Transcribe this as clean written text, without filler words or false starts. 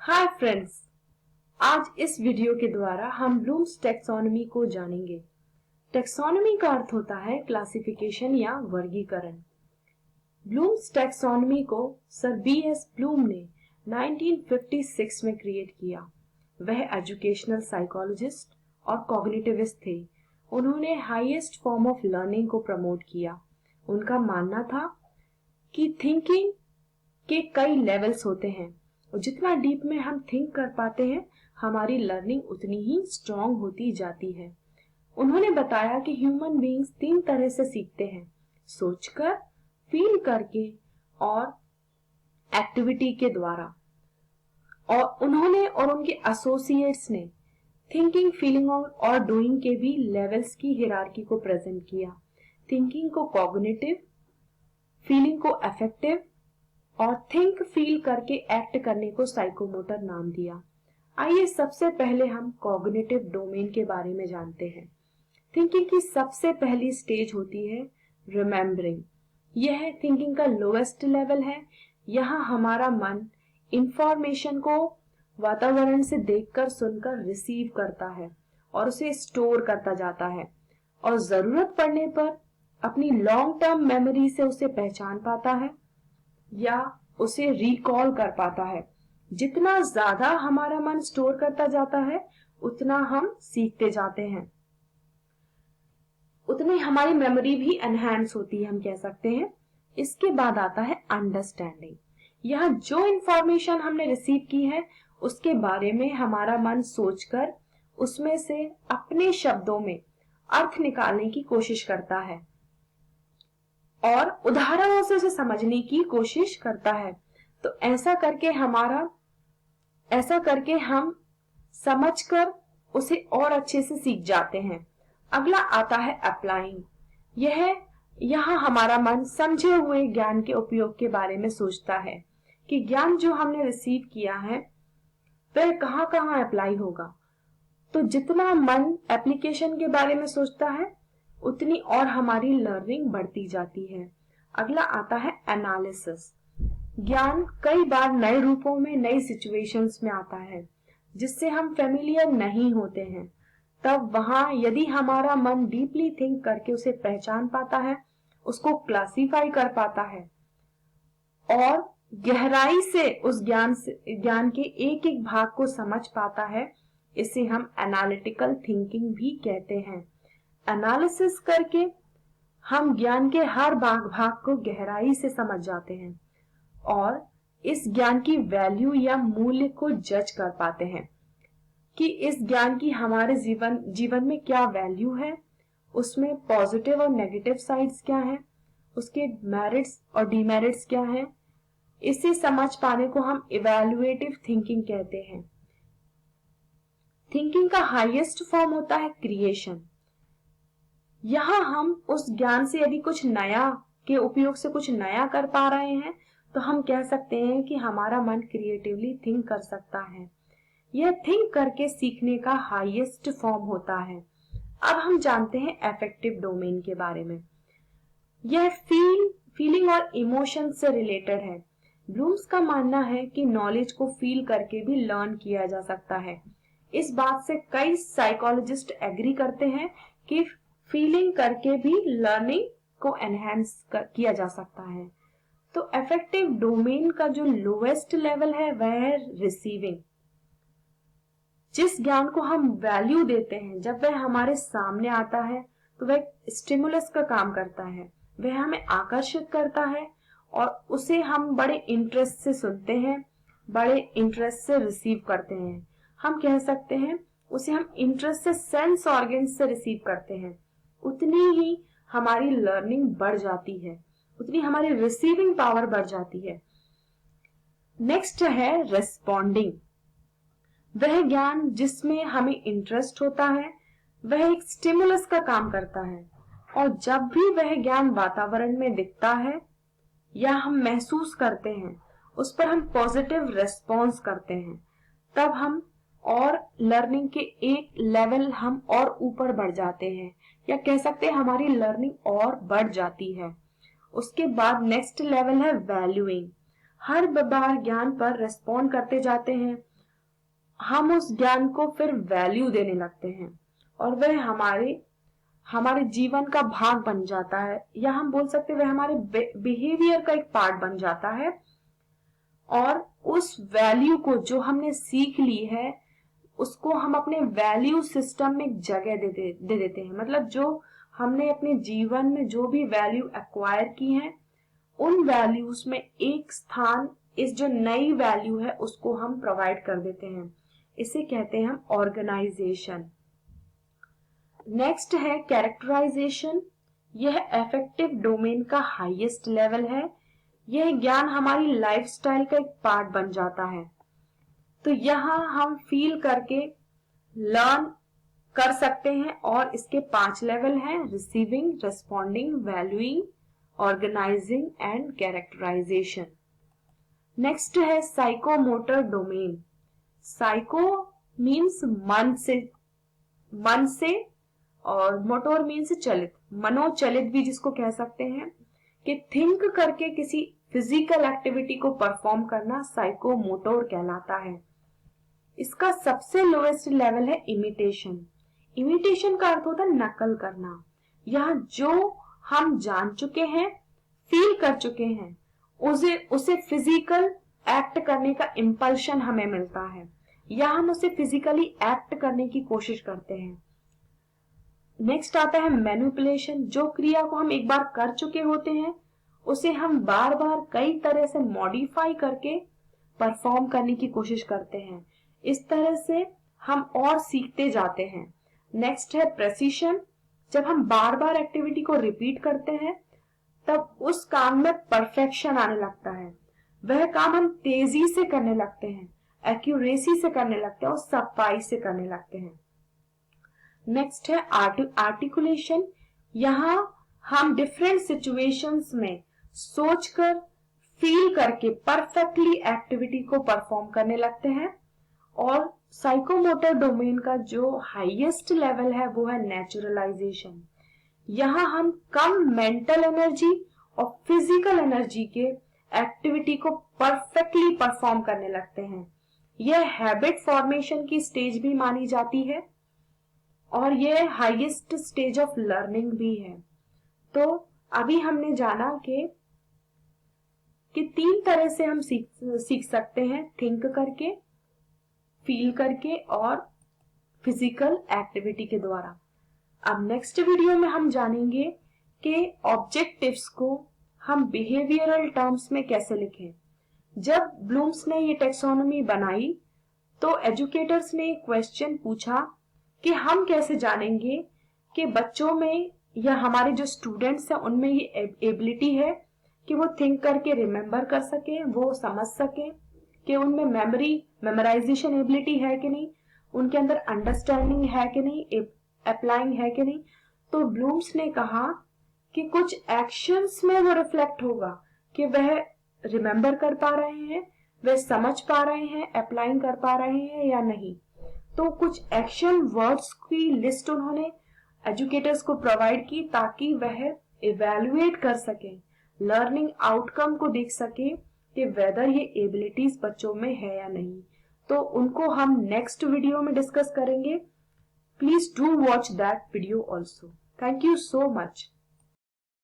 Hi friends, आज इस video के द्वारा हम ब्लूम्स टैक्सोनॉमी को जानेंगे। टैक्सोनॉमी का अर्थ होता है क्लासिफिकेशन या वर्गीकरण। ब्लूम्स टैक्सोनॉमी को सर B.S. ब्लूम ने 1956 में क्रिएट किया। वह एजुकेशनल साइकोलॉजिस्ट और कॉग्निटिविस्ट थे। उन्होंने हाईएस्ट फॉर्म ऑफ लर्निंग को प्रमोट किया। उनका मानना था कि थिंकिंग के कई लेवल्स होते हैं और जितना डीप में हम थिंक कर पाते हैं, हमारी लर्निंग उतनी ही स्ट्रांग होती जाती है। उन्होंने बताया कि ह्यूमन बीइंग्स 3 तरह से सीखते हैं: सोचकर, फील करके और एक्टिविटी के द्वारा। और उन्होंने और उनके एसोसिएट्स ने थिंकिंग, फीलिंग और डूइंग के भी लेवल्स की हियरार्की को प्रेजेंट किया। थिंकिंग को कॉग्निटिव, फीलिंग को अफेक्टिव और थिंक फील करके एक्ट करने को साइकोमोटर नाम दिया। आइए सबसे पहले हम कॉग्निटिव डोमेन के बारे में जानते हैं। थिंकिंग की सबसे पहली स्टेज होती है रिमेम्बरिंग। यह थिंकिंग का लोएस्ट लेवल है। यहाँ हमारा मन इंफॉर्मेशन को वातावरण से देखकर, सुनकर रिसीव करता है और उसे स्टोर करता जाता है और जरूरत पड़ने पर अपनी लॉन्ग टर्म मेमोरी से उसे पहचान पाता है या उसे रिकॉल कर पाता है। जितना ज्यादा हमारा मन स्टोर करता जाता है, उतना हम सीखते जाते हैं, उतनी हमारी मेमोरी भी एनहांस होती है, हम कह सकते हैं। इसके बाद आता है अंडरस्टैंडिंग। यह जो इंफॉर्मेशन हमने रिसीव की है, उसके बारे में हमारा मन सोचकर उसमें से अपने शब्दों में अर्थ निकालने की कोशिश करता है और उदाहरणों से उसे समझने की कोशिश करता है। तो ऐसा करके हम समझकर उसे और अच्छे से सीख जाते हैं। अगला आता है अप्लाइंग। यहाँ हमारा मन समझे हुए ज्ञान के उपयोग के बारे में सोचता है कि ज्ञान जो हमने रिसीव किया है वह कहाँ कहाँ अप्लाई होगा। तो जितना मन एप्लीकेशन के बारे में सोचता है, उतनी और हमारी लर्निंग बढ़ती जाती है। अगला आता है एनालिसिस। ज्ञान कई बार नए रूपों में, नई सिचुएशंस में आता है जिससे हम फेमिलियर नहीं होते हैं। तब वहां यदि हमारा मन डीपली थिंक करके उसे पहचान पाता है, उसको क्लासिफाई कर पाता है और गहराई से उस ज्ञान के एक एक भाग को समझ पाता है, इसे हम एनालिटिकल थिंकिंग भी कहते हैं। एनालिसिस करके हम ज्ञान के हर भाग को गहराई से समझ जाते हैं और इस ज्ञान की वैल्यू या मूल्य को जज कर पाते हैं कि इस ज्ञान की हमारे जीवन में क्या वैल्यू है, उसमें पॉजिटिव और नेगेटिव साइड्स क्या हैं, उसके मेरिट्स और डीमेरिट्स क्या हैं। इसे समझ पाने को हम इवैल्यूएटिव थिंकिंग कहते हैं। थिंकिंग का हाईएस्ट फॉर्म होता है क्रिएशन। यहाँ हम उस ज्ञान से यदि कुछ नया के उपयोग से कुछ नया कर पा रहे हैं, तो हम कह सकते हैं कि हमारा मन क्रिएटिवली थिंक कर सकता है। यह थिंक करके सीखने का हाईएस्ट फॉर्म होता है। अब हम जानते हैं अफेक्टिव डोमेन के बारे में। यह फीलिंग और इमोशन से रिलेटेड है। ब्लूम्स का मानना है कि नॉलेज को फील करके भी लर्न किया जा सकता है। इस बात से कई साइकोलॉजिस्ट एग्री करते हैं कि फीलिंग करके भी लर्निंग को एनहांस किया जा सकता है। तो अफेक्टिव डोमेन का जो लोएस्ट लेवल है वह है रिसीविंग। जिस ज्ञान को हम वैल्यू देते हैं, जब वह हमारे सामने आता है तो वह स्टिमुलस का काम करता है, वह हमें आकर्षित करता है और उसे हम बड़े इंटरेस्ट से सुनते हैं, बड़े इंटरेस्ट से रिसीव करते हैं। हम कह सकते हैं उसे हम इंटरेस्ट से, सेंस ऑर्गन्स से रिसीव करते हैं। उतनी ही हमारी लर्निंग बढ़ जाती है, उतनी हमारी रिसीविंग पावर बढ़ जाती है। नेक्स्ट है रेस्पॉन्डिंग। वह ज्ञान जिसमें हमें इंटरेस्ट होता है, वह एक स्टिमुलस का काम करता है और जब भी वह ज्ञान वातावरण में दिखता है या हम महसूस करते हैं, उस पर हम पॉजिटिव रेस्पॉन्स करते हैं, तब हम और लर्निंग के एक लेवल हम और ऊपर बढ़ जाते हैं, या कह सकते हैं हमारी लर्निंग और बढ़ जाती है। उसके बाद नेक्स्ट लेवल है वैल्यूइंग। हर बार ज्ञान पर रेस्पॉन्ड करते जाते हैं हम उस ज्ञान को फिर वैल्यू देने लगते हैं और वह हमारे जीवन का भाग बन जाता है, या हम बोल सकते हैं वह हमारे बिहेवियर का एक पार्ट बन जाता है। और उस वैल्यू को जो हमने सीख ली है उसको हम अपने वैल्यू सिस्टम में एक जगह दे देते हैं। मतलब जो हमने अपने जीवन में जो भी वैल्यू एक्वायर की है उन वैल्यूज में एक स्थान इस जो नई वैल्यू है उसको हम प्रोवाइड कर देते हैं। इसे कहते हैं हम ऑर्गेनाइजेशन। नेक्स्ट है कैरेक्टराइजेशन। यह अफेक्टिव डोमेन का हाईएस्ट लेवल है। यह ज्ञान हमारी लाइफस्टाइल का एक पार्ट बन जाता है। तो यहाँ हम फील करके लर्न कर सकते हैं और इसके 5 लेवल हैं: receiving, responding, valuing, organising and characterisation. Next है साइकोमोटर डोमेन। साइको मीन्स मन से और मोटर मीन्स चलित, मनोचलित भी जिसको कह सकते हैं, कि थिंक करके किसी फिजिकल एक्टिविटी को परफॉर्म करना साइकोमोटर कहलाता है। इसका सबसे लोएस्ट लेवल है इमिटेशन। इमिटेशन का अर्थ होता है नकल करना। यह जो हम जान चुके हैं, फील कर चुके हैं, उसे फिजिकल एक्ट करने का इंपल्शन हमें मिलता है, या हम उसे फिजिकली एक्ट करने की कोशिश करते हैं। नेक्स्ट आता है मैनिपुलेशन। जो क्रिया को हम एक बार कर चुके होते हैं उसे हम बार बार कई तरह से मॉडिफाई करके परफॉर्म करने की कोशिश करते हैं। इस तरह से हम और सीखते जाते हैं। नेक्स्ट है प्रेसिशन। जब हम बार बार एक्टिविटी को रिपीट करते हैं तब उस काम में परफेक्शन आने लगता है। वह काम हम तेजी से करने लगते हैं, एक्यूरेसी से करने लगते हैं और सफाई से करने लगते हैं। नेक्स्ट है आर्टिकुलेशन। यहाँ हम डिफरेंट सिचुएशंस में सोचकर, फील करके परफेक्टली एक्टिविटी को परफॉर्म करने लगते हैं। और साइकोमोटर डोमेन का जो हाईएस्ट लेवल है वो है नेचुरलाइजेशन। यहाँ हम कम मेंटल एनर्जी और फिजिकल एनर्जी के एक्टिविटी को परफेक्टली परफॉर्म करने लगते हैं। यह हैबिट फॉर्मेशन की स्टेज भी मानी जाती है और यह हाईएस्ट स्टेज ऑफ लर्निंग भी है। तो अभी हमने जाना कि 3 तरह से हम सीख सकते हैं: थिंक करके, फील करके और फिजिकल एक्टिविटी के द्वारा। अब नेक्स्ट वीडियो में हम जानेंगे कि ऑब्जेक्टिव्स को हम बिहेवियरल टर्म्स में कैसे लिखें। जब ब्लूम्स ने ये टेक्सोनोमी बनाई तो एजुकेटर्स ने एक क्वेश्चन पूछा कि हम कैसे जानेंगे कि बच्चों में या हमारे जो स्टूडेंट्स हैं उनमें ये एबिलिटी है कि वो थिंक करके रिमेम्बर कर सके, वो समझ सके, कि उनमें मेमोराइजेशन एबिलिटी है कि नहीं, उनके अंदर अंडरस्टैंडिंग है कि नहीं, अप्लाइंग है कि नहीं। तो ब्लूम्स ने कहा कि कुछ एक्शंस में वो रिफ्लेक्ट होगा कि वह रिमेम्बर कर पा रहे हैं, वह समझ पा रहे हैं, अप्लाइंग कर पा रहे हैं या नहीं। तो कुछ एक्शन वर्ड्स की लिस्ट उन्होंने एजुकेटर्स को प्रोवाइड की ताकि वह इवेल्युएट कर सके, लर्निंग आउटकम को देख सके कि वेदर ये एबिलिटीज बच्चों में है या नहीं। तो उनको हम नेक्स्ट वीडियो में डिस्कस करेंगे। Please do watch that video also. Thank you so much.